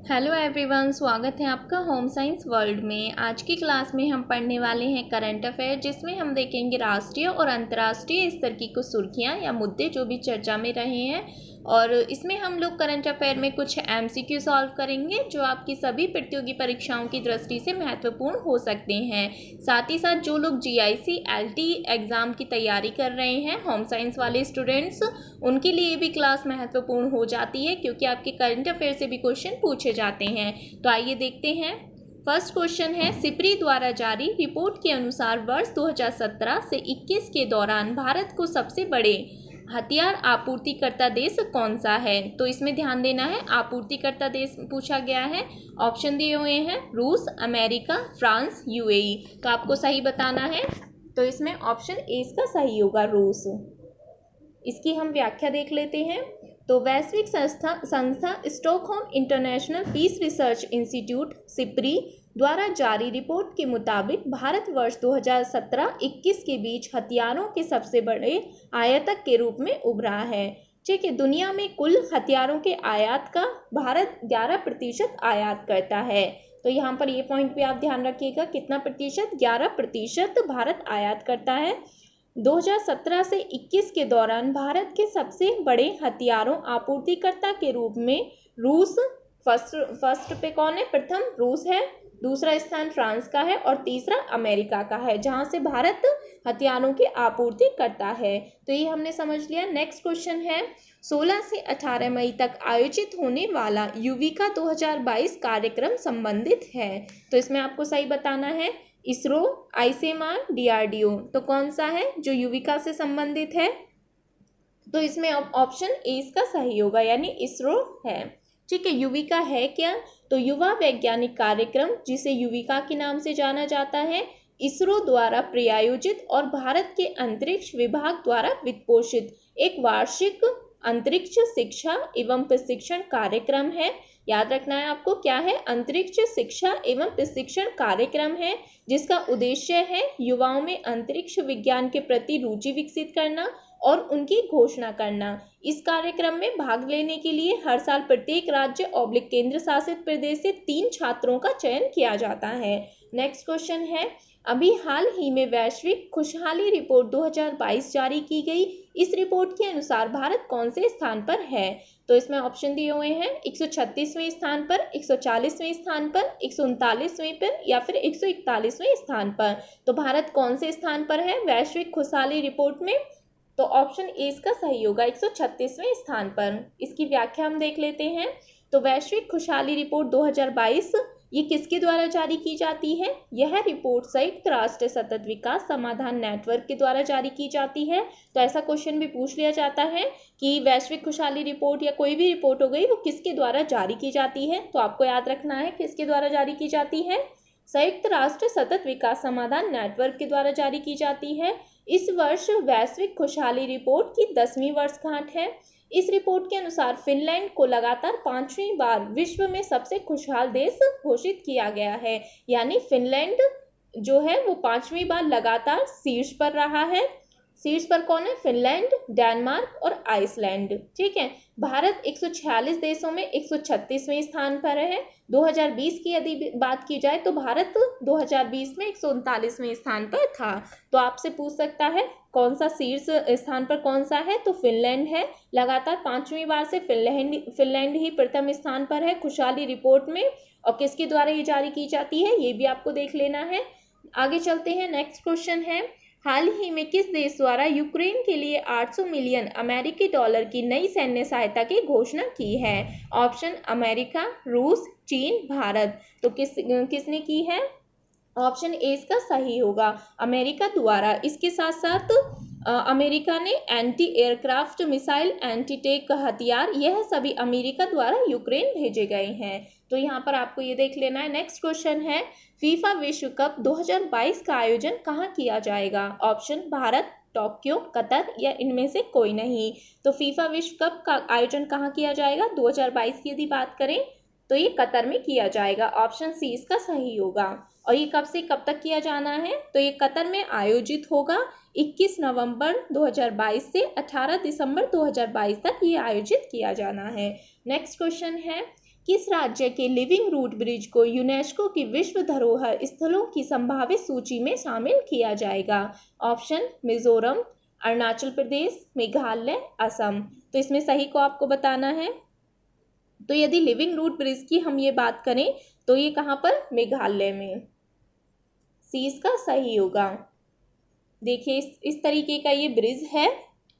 Hello everyone, स्वागत है आपका होम साइंस वर्ल्ड में। आज की क्लास में हम पढ़ने वाले हैं करंट अफेयर, जिसमें हम देखेंगे राष्ट्रीय और अंतर्राष्ट्रीय स्तर की कुछ सुर्खियां या मुद्दे जो भी चर्चा में रहे हैं। और इसमें हम लोग करंट अफेयर में कुछ एमसीक्यू सॉल्व करेंगे जो आपकी सभी प्रतियोगी परीक्षाओं की दृष्टि से महत्वपूर्ण हो सकते हैं। साथ ही साथ जो लोग जीआईसी एलटी एग्ज़ाम की तैयारी कर रहे हैं, होम साइंस वाले स्टूडेंट्स, उनके लिए भी क्लास महत्वपूर्ण हो जाती है, क्योंकि आपके करंट अफेयर से भी क्वेश्चन पूछे जाते हैं। तो आइए देखते हैं। फर्स्ट क्वेश्चन है, सिप्री द्वारा जारी रिपोर्ट के अनुसार वर्ष 2017 से 21 के दौरान भारत को सबसे बड़े हथियार आपूर्तिकर्ता देश कौन सा है? तो इसमें ध्यान देना है, आपूर्तिकर्ता देश पूछा गया है। ऑप्शन दिए हुए हैं रूस, अमेरिका, फ्रांस, यूएई। तो आपको सही बताना है। तो इसमें ऑप्शन ए इसका सही होगा, रूस। इसकी हम व्याख्या देख लेते हैं। तो वैश्विक संस्था Stockholm International Peace Research Institute SIPRI द्वारा जारी रिपोर्ट के मुताबिक भारत वर्ष 2017-21 के बीच हथियारों के सबसे बड़े आयातक के रूप में उभरा है। ठीक है, दुनिया में कुल हथियारों के आयात का भारत 11% आयात करता है। तो यहाँ पर ये पॉइंट भी आप ध्यान रखिएगा, कितना प्रतिशत? 11% भारत आयात करता है। 2017 से 21 के दौरान भारत के सबसे बड़े हथियारों आपूर्तिकर्ता के रूप में रूस फर्स्ट पे कौन है? प्रथम रूस है, दूसरा स्थान फ्रांस का है और तीसरा अमेरिका का है, जहां से भारत हथियारों की आपूर्ति करता है। तो ये हमने समझ लिया। नेक्स्ट क्वेश्चन है, 16 से 18 मई तक आयोजित होने वाला युविका 2022 कार्यक्रम संबंधित है। तो इसमें आपको सही बताना है, इसरो, आईसीएमआर, डीआरडीओ। तो कौन सा है जो युविका से संबंधित है? तो इसमें ऑप्शन ए इसका सही होगा, यानी इसरो है। ठीक है, युविका है क्या? तो युवा वैज्ञानिक कार्यक्रम, जिसे युविका के नाम से जाना जाता है, इसरो द्वारा प्रायोजित और भारत के अंतरिक्ष विभाग द्वारा वित्तपोषित एक वार्षिक अंतरिक्ष शिक्षा एवं प्रशिक्षण कार्यक्रम है। याद रखना है आपको, क्या है? अंतरिक्ष शिक्षा एवं प्रशिक्षण कार्यक्रम है, जिसका उद्देश्य है युवाओं में अंतरिक्ष विज्ञान के प्रति रुचि विकसित करना और उनकी घोषणा करना। इस कार्यक्रम में भाग लेने के लिए हर साल प्रत्येक राज्य और केंद्र शासित प्रदेश से 3 छात्रों का चयन किया जाता है। नेक्स्ट क्वेश्चन है, अभी हाल ही में वैश्विक खुशहाली रिपोर्ट 2022 जारी की गई। इस रिपोर्ट के अनुसार भारत कौन से स्थान पर है? तो इसमें ऑप्शन दिए हुए हैं, 136वें स्थान पर, 140वें स्थान पर, 139वें पर या फिर 141वें स्थान पर। तो भारत कौन से स्थान पर है वैश्विक खुशहाली रिपोर्ट में? तो ऑप्शन ए इसका सही होगा, 136वें स्थान पर। इसकी व्याख्या हम देख लेते हैं। तो वैश्विक खुशहाली रिपोर्ट 2022 ये किसके द्वारा जारी की जाती है? यह रिपोर्ट संयुक्त राष्ट्र सतत विकास समाधान नेटवर्क के द्वारा जारी की जाती है। तो ऐसा क्वेश्चन भी पूछ लिया जाता है कि वैश्विक खुशहाली रिपोर्ट या कोई भी रिपोर्ट हो गई, वो किसके द्वारा जारी की जाती है? तो आपको याद रखना है किसके द्वारा जारी की जाती है। संयुक्त राष्ट्र सतत विकास समाधान नेटवर्क के द्वारा जारी की जाती है। इस वर्ष वैश्विक खुशहाली रिपोर्ट की 10वीं वर्षगांठ है। इस रिपोर्ट के अनुसार फिनलैंड को लगातार 5वीं बार विश्व में सबसे खुशहाल देश घोषित किया गया है। यानी फिनलैंड जो है वो 5वीं बार लगातार शीर्ष पर रहा है। शीर्ष पर कौन है? फिनलैंड, डेनमार्क और आइसलैंड। ठीक है, भारत 146 देशों में 136वें स्थान पर है। 2020 की यदि बात की जाए तो भारत 2020 में 139वें स्थान पर था। तो आपसे पूछ सकता है कौन सा शीर्ष स्थान पर कौन सा है? तो फिनलैंड है। लगातार 5वीं बार से फिनलैंड ही प्रथम स्थान पर है खुशहाली रिपोर्ट में। और किसके द्वारा ये जारी की जाती है, ये भी आपको देख लेना है। आगे चलते हैं। नेक्स्ट क्वेश्चन है, हाल ही में किस देश द्वारा यूक्रेन के लिए 800 मिलियन अमेरिकी डॉलर की नई सैन्य सहायता की घोषणा की है? ऑप्शन अमेरिका, रूस, चीन, भारत। तो किसने की है? ऑप्शन ए इसका सही होगा, अमेरिका द्वारा। इसके साथ साथ अमेरिका ने anti aircraft missile, anti tank हथियार, यह सभी अमेरिका द्वारा यूक्रेन भेजे गए हैं। तो यहाँ पर आपको ये देख लेना है। नेक्स्ट क्वेश्चन है, फीफा विश्व कप 2022 का आयोजन कहाँ किया जाएगा? ऑप्शन भारत, टोक्यो, कतर या इनमें से कोई नहीं। तो फीफा विश्व कप का आयोजन कहाँ किया जाएगा 2022 की यदि बात करें तो ये कतर में किया जाएगा। ऑप्शन सी इसका सही होगा। और ये कब से कब तक किया जाना है? तो ये कतर में आयोजित होगा। 21 नवंबर 2022 से 18 दिसंबर 2022 तक ये आयोजित किया जाना है। नेक्स्ट क्वेश्चन है, किस राज्य के लिविंग रूट ब्रिज को यूनेस्को की विश्व धरोहर स्थलों की संभावित सूची में शामिल किया जाएगा? ऑप्शन मिजोरम, अरुणाचल प्रदेश, मेघालय, असम। तो इसमें सही को आपको बताना है। तो यदि लिविंग रूट ब्रिज की हम ये बात करें तो ये कहाँ पर? मेघालय में। सी इसका सही होगा। देखिए इस तरीके का ये ब्रिज है,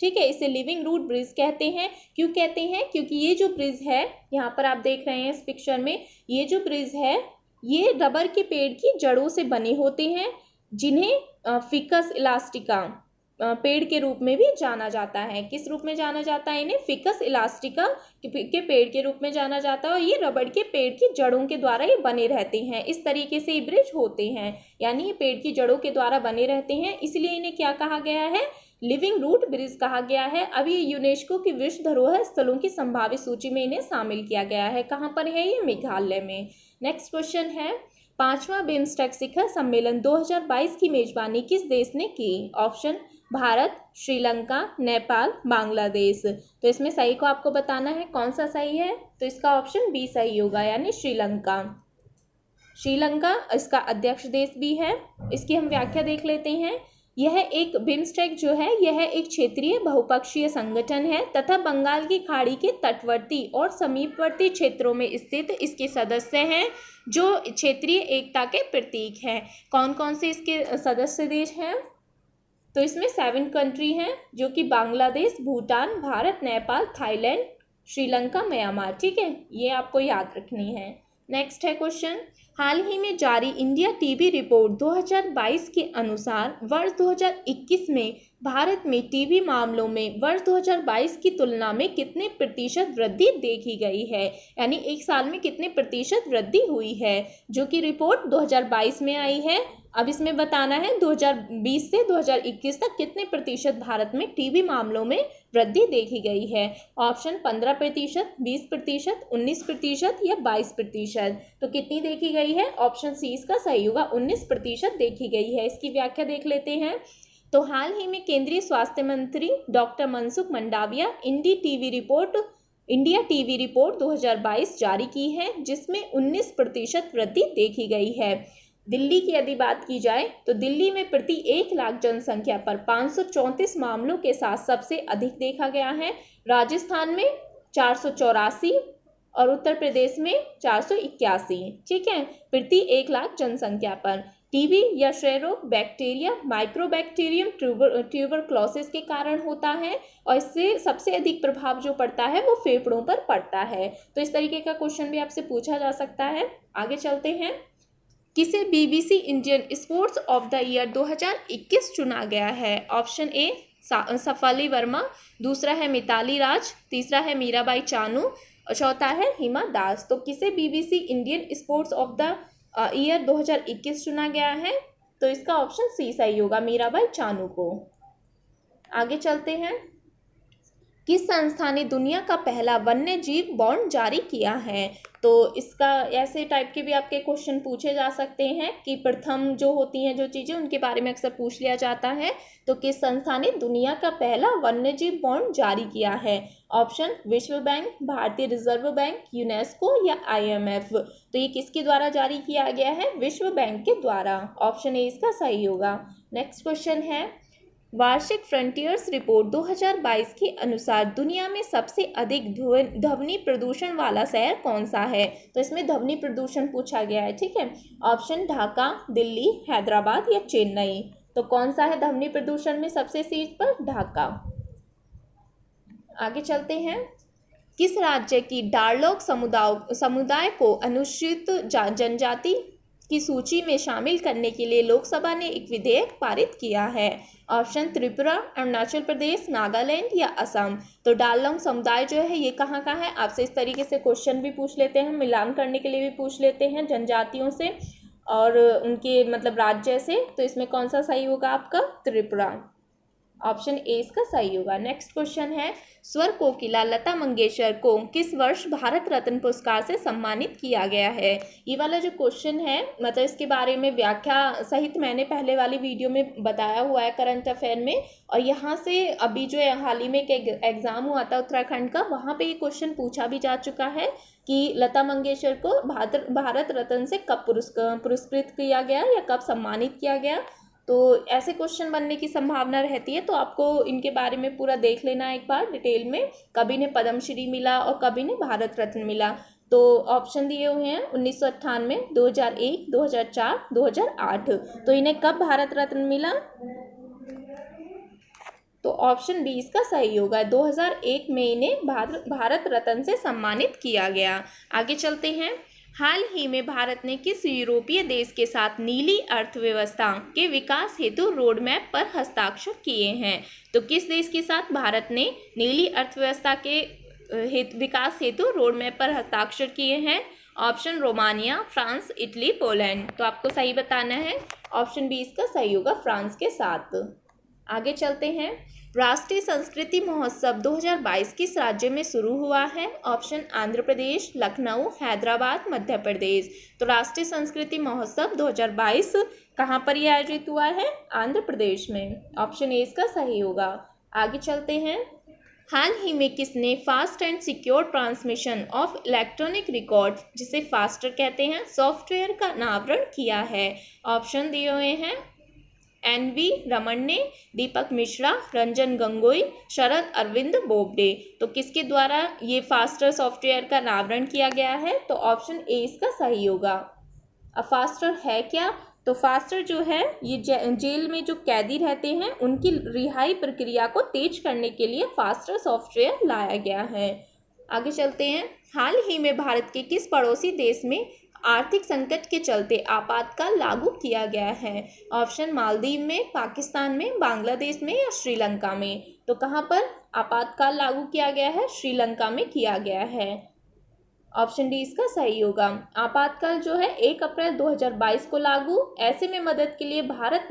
ठीक है। इसे लिविंग रूट ब्रिज कहते हैं। क्यों कहते हैं? क्योंकि ये जो ब्रिज है, यहाँ पर आप देख रहे हैं इस पिक्चर में, ये जो ब्रिज है ये रबर के पेड़ की जड़ों से बने होते हैं, जिन्हें फिकस इलास्टिका पेड़ के रूप में भी जाना जाता है। किस रूप में जाना जाता है? इन्हें फिकस इलास्टिका के पेड़ के रूप में जाना जाता है, और ये रबड़ के पेड़ की जड़ों के द्वारा ये बने रहते हैं। इस तरीके से ये ब्रिज होते हैं, यानी ये पेड़ की जड़ों के द्वारा बने रहते हैं, इसलिए इन्हें क्या कहा गया है? लिविंग रूट ब्रिज कहा गया है। अब ये यूनेस्को की विश्व धरोहर स्थलों की संभावित सूची में इन्हें शामिल किया गया है। कहाँ पर है ये? मेघालय में। नेक्स्ट क्वेश्चन है, 5वां बिम्स्टेक शिखर सम्मेलन 2022 की मेजबानी किस देश ने की? ऑप्शन भारत, श्रीलंका, नेपाल, बांग्लादेश। तो इसमें सही को आपको बताना है। कौन सा सही है? तो इसका ऑप्शन बी सही होगा, यानी श्रीलंका। श्रीलंका इसका अध्यक्ष देश भी है। इसकी हम व्याख्या देख लेते हैं। यह एक बिम्स्टेक जो है यह एक क्षेत्रीय बहुपक्षीय संगठन है तथा बंगाल की खाड़ी के तटवर्ती और समीपवर्ती क्षेत्रों में स्थित इसके सदस्य हैं, जो क्षेत्रीय एकता के प्रतीक हैं। कौन कौन से इसके सदस्य देश हैं? तो इसमें 7 कंट्री हैं, जो कि बांग्लादेश, भूटान, भारत, नेपाल, थाईलैंड, श्रीलंका, म्यांमार। ठीक है, ये आपको याद रखनी है। नेक्स्ट है क्वेश्चन, हाल ही में जारी इंडिया टीबी रिपोर्ट 2022 के अनुसार वर्ष 2021 में भारत में टीबी मामलों में वर्ष 2022 की तुलना में कितने प्रतिशत वृद्धि देखी गई है? यानी एक साल में कितने प्रतिशत वृद्धि हुई है, जो कि रिपोर्ट 2022 में आई है। अब इसमें बताना है 2020 से 2021 तक कितने प्रतिशत भारत में टीबी मामलों में वृद्धि देखी गई है। ऑप्शन 15%, 20%, 19% या 22%। तो कितनी देखी गई है? ऑप्शन सी इसका सही होगा, 19% देखी गई है। इसकी व्याख्या देख लेते हैं। तो हाल ही में केंद्रीय स्वास्थ्य मंत्री doctor Mansukh Mandaviya India TV report 2022 जारी की है, जिसमें 19% वृद्धि देखी गई है। दिल्ली की यदि बात की जाए तो दिल्ली में प्रति 1 लाख जनसंख्या पर 534 मामलों के साथ सबसे अधिक देखा गया है। राजस्थान में 484 और उत्तर प्रदेश में 481। ठीक है, प्रति 1 लाख जनसंख्या पर। टीबी या क्षय रोग बैक्टीरिया माइक्रोबैक्टीरियम ट्यूबरक्लोसिस के कारण होता है, और इससे सबसे अधिक प्रभाव जो पड़ता है वो फेफड़ों पर पड़ता है। तो इस तरीके का क्वेश्चन भी आपसे पूछा जा सकता है। आगे चलते हैं, किसे BBC Indian sports of the year 2021 चुना गया है? ऑप्शन ए सफाली वर्मा, दूसरा है मिताली राज, तीसरा है मीराबाई चानू और चौथा है हिमा दास। तो किसे BBC Indian sports of the year 2021 चुना गया है? तो इसका ऑप्शन सी सही होगा, मीराबाई चानू को। आगे चलते हैं, किस संस्था ने दुनिया का पहला वन्य जीव बॉन्ड जारी किया है? तो इसका ऐसे टाइप के भी आपके क्वेश्चन पूछे जा सकते हैं कि प्रथम जो होती हैं जो चीज़ें उनके बारे में अक्सर पूछ लिया जाता है। तो किस संस्था ने दुनिया का पहला वन्य जीव बॉन्ड जारी किया है? ऑप्शन विश्व बैंक, भारतीय रिजर्व बैंक, यूनेस्को या IMF। तो ये किसके द्वारा जारी किया गया है? विश्व बैंक के द्वारा। ऑप्शन ए इसका सही होगा। नेक्स्ट क्वेश्चन है, वार्षिक फ्रंटियर्स रिपोर्ट 2022 के अनुसार दुनिया में सबसे अधिक ध्वनि प्रदूषण वाला शहर कौन सा है? तो इसमें ध्वनि प्रदूषण पूछा गया है। ठीक है, ऑप्शन ढाका, दिल्ली, हैदराबाद या चेन्नई। तो कौन सा है ध्वनि प्रदूषण में सबसे शीर्ष पर? ढाका। आगे चलते हैं, किस राज्य की डारलॉग समुदाय को अनुसूचित जनजाति की सूची में शामिल करने के लिए लोकसभा ने एक विधेयक पारित किया है? ऑप्शन त्रिपुरा, अरुणाचल प्रदेश, नागालैंड या असम। तो डारलॉग समुदाय जो है ये कहाँ का है? आपसे इस तरीके से क्वेश्चन भी पूछ लेते हैं, मिलान करने के लिए भी पूछ लेते हैं जनजातियों से और उनके मतलब राज्य से। तो इसमें कौन सा सही होगा आपका? त्रिपुरा। ऑप्शन ए इसका सही होगा। नेक्स्ट क्वेश्चन है, स्वर कोकिला लता मंगेशकर को किस वर्ष भारत रत्न पुरस्कार से सम्मानित किया गया है? ये वाला जो क्वेश्चन है मतलब इसके बारे में व्याख्या सहित मैंने पहले वाली वीडियो में बताया हुआ है करंट अफेयर में, और यहाँ से अभी जो हाल ही में एक एग्जाम हुआ था उत्तराखंड का, वहाँ पे ये क्वेश्चन पूछा भी जा चुका है। कि लता मंगेशकर को भारत रत्न से कब पुरस्कृत किया गया या कब सम्मानित किया गया। तो ऐसे क्वेश्चन बनने की संभावना रहती है, तो आपको इनके बारे में पूरा देख लेना एक बार डिटेल में, कभी ने पद्मश्री मिला और कभी ने भारत रत्न मिला। तो ऑप्शन दिए हुए हैं 1998, 2001, 2004, 2008। तो इन्हें कब भारत रत्न मिला? तो ऑप्शन बी इसका सही होगा, 2001 में इन्हें भारत रत्न से सम्मानित किया गया। आगे चलते हैं। हाल ही में भारत ने किस यूरोपीय देश के साथ नीली अर्थव्यवस्था के विकास हेतु रोड मैप पर हस्ताक्षर किए हैं? तो किस देश के साथ भारत ने नीली अर्थव्यवस्था के विकास हेतु रोड मैप पर हस्ताक्षर किए हैं? Option Romania, France, Italy, Poland. तो आपको सही बताना है, ऑप्शन बी इसका सही होगा, फ्रांस के साथ। आगे चलते हैं। राष्ट्रीय संस्कृति महोत्सव 2022 किस राज्य में शुरू हुआ है? ऑप्शन आंध्र प्रदेश, लखनऊ, हैदराबाद, मध्य प्रदेश। तो राष्ट्रीय संस्कृति महोत्सव 2022 कहाँ पर यह आयोजित हुआ है? आंध्र प्रदेश में। ऑप्शन ए इसका सही होगा। आगे चलते हैं। हाल ही में किसने fast and secure transmission of electronic record, जिसे फास्टर कहते हैं, सॉफ्टवेयर का अनावरण किया है? ऑप्शन दिए हुए हैं NV रमन ने, दीपक मिश्रा, रंजन गोगोई, शरद अरविंद बोबडे। तो किसके द्वारा ये फास्टर सॉफ्टवेयर का अनावरण किया गया है? तो ऑप्शन ए इसका सही होगा। अब फास्टर है क्या? तो फास्टर जो है ये जेल में जो कैदी रहते हैं उनकी रिहाई प्रक्रिया को तेज करने के लिए फास्टर सॉफ्टवेयर लाया गया है। आगे चलते हैं। हाल ही में भारत के किस पड़ोसी देश में आर्थिक संकट के चलते आपातकाल लागू किया गया है? ऑप्शन मालदीव में, पाकिस्तान में, बांग्लादेश में या श्रीलंका में। तो कहाँ पर आपातकाल लागू किया गया है? श्रीलंका में किया गया है। ऑप्शन डी इसका सही होगा। आपातकाल जो है 1 अप्रैल 2022 को लागू। ऐसे में मदद के लिए भारत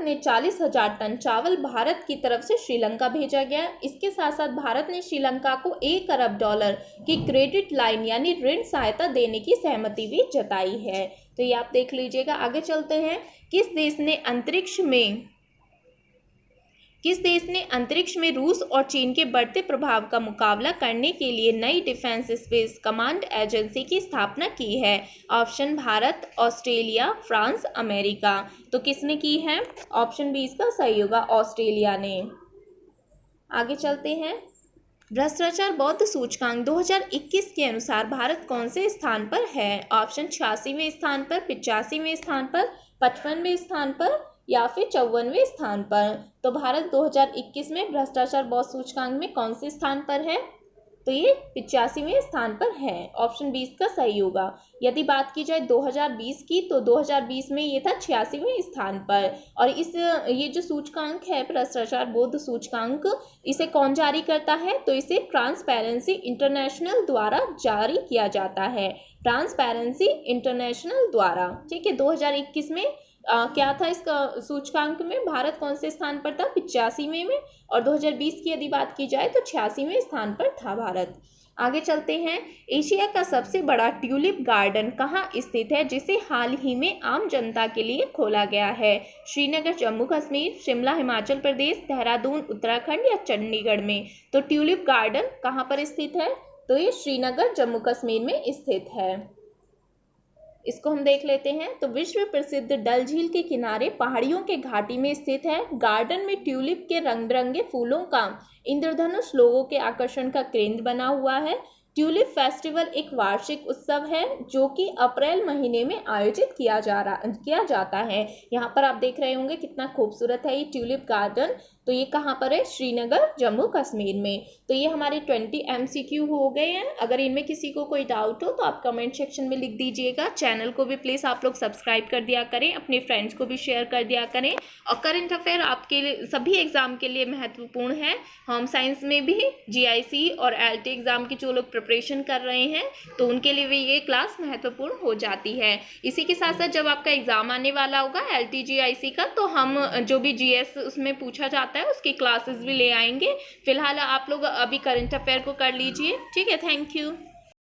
ने 40,000 टन चावल भारत की तरफ से श्रीलंका भेजा गया। इसके साथ साथ भारत ने श्रीलंका को $1 अरब की क्रेडिट लाइन यानी ऋण सहायता देने की सहमति भी जताई है। तो ये आप देख लीजिएगा। आगे चलते हैं। किस देश ने अंतरिक्ष में रूस और चीन के बढ़ते प्रभाव का मुकाबला करने के लिए नई डिफेंस स्पेस कमांड एजेंसी की स्थापना की है? Option Bharat, Australia, France, America. तो किसने की है? ऑप्शन बी इसका सही होगा, ऑस्ट्रेलिया ने। आगे चलते हैं। भ्रष्टाचार बौद्ध सूचकांक 2021 के अनुसार भारत कौन से स्थान पर है? ऑप्शन 86वें स्थान पर, 85वें स्थान पर, 55वें स्थान पर या फिर 54वें स्थान पर। तो भारत 2021 में भ्रष्टाचार बौद्ध सूचकांक में कौन से स्थान पर है? तो ये 85वें स्थान पर है। ऑप्शन 20 का सही होगा। यदि बात की जाए 2020 की, तो 2020 में ये था 86वें स्थान पर। और ये जो सूचकांक है भ्रष्टाचार बौद्ध सूचकांक, इसे कौन जारी करता है? तो इसे ट्रांसपेरेंसी इंटरनेशनल द्वारा जारी किया जाता है। ट्रांसपेरेंसी इंटरनेशनल द्वारा, ठीक है। 2021 में क्या था इसका सूचकांक में? भारत कौन से स्थान पर था? 85वें में। और 2020 की यदि बात की जाए तो 86वें स्थान पर था भारत। आगे चलते हैं। एशिया का सबसे बड़ा ट्यूलिप गार्डन कहाँ स्थित है, जिसे हाल ही में आम जनता के लिए खोला गया है? श्रीनगर जम्मू कश्मीर, शिमला हिमाचल प्रदेश, देहरादून उत्तराखंड या चंडीगढ़ में। तो ट्यूलिप गार्डन कहाँ पर स्थित है? तो ये श्रीनगर जम्मू कश्मीर में स्थित है। इसको हम देख लेते हैं। तो विश्व प्रसिद्ध डल झील के किनारे पहाड़ियों के घाटी में स्थित है। गार्डन में ट्यूलिप के रंग बिरंगे फूलों का इंद्रधनुष लोगों के आकर्षण का केंद्र बना हुआ है। ट्यूलिप फेस्टिवल एक वार्षिक उत्सव है जो कि अप्रैल महीने में आयोजित किया जाता है। यहाँ पर आप देख रहे होंगे कितना खूबसूरत है ये ट्यूलिप गार्डन। तो ये कहाँ पर है? श्रीनगर जम्मू कश्मीर में। तो ये हमारे 20 MCQ हो गए हैं। अगर इनमें किसी को कोई डाउट हो तो आप कमेंट सेक्शन में लिख दीजिएगा। चैनल को भी प्लीज़ आप लोग सब्सक्राइब कर दिया करें, अपने फ्रेंड्स को भी शेयर कर दिया करें। और करंट अफेयर आपके लिए सभी एग्जाम के लिए महत्वपूर्ण है। होम साइंस में भी GIC और LT एग्जाम की जो लोग प्रिपरेशन कर रहे हैं तो उनके लिए भी ये क्लास महत्वपूर्ण हो जाती है। इसी के साथ साथ जब आपका एग्जाम आने वाला होगा LT GIC का, तो हम जो भी GS उसमें पूछा जाता है उसकी क्लासेस भी ले आएंगे। फिलहाल आप लोग अभी करंट अफेयर को कर लीजिए, ठीक है। Thank you.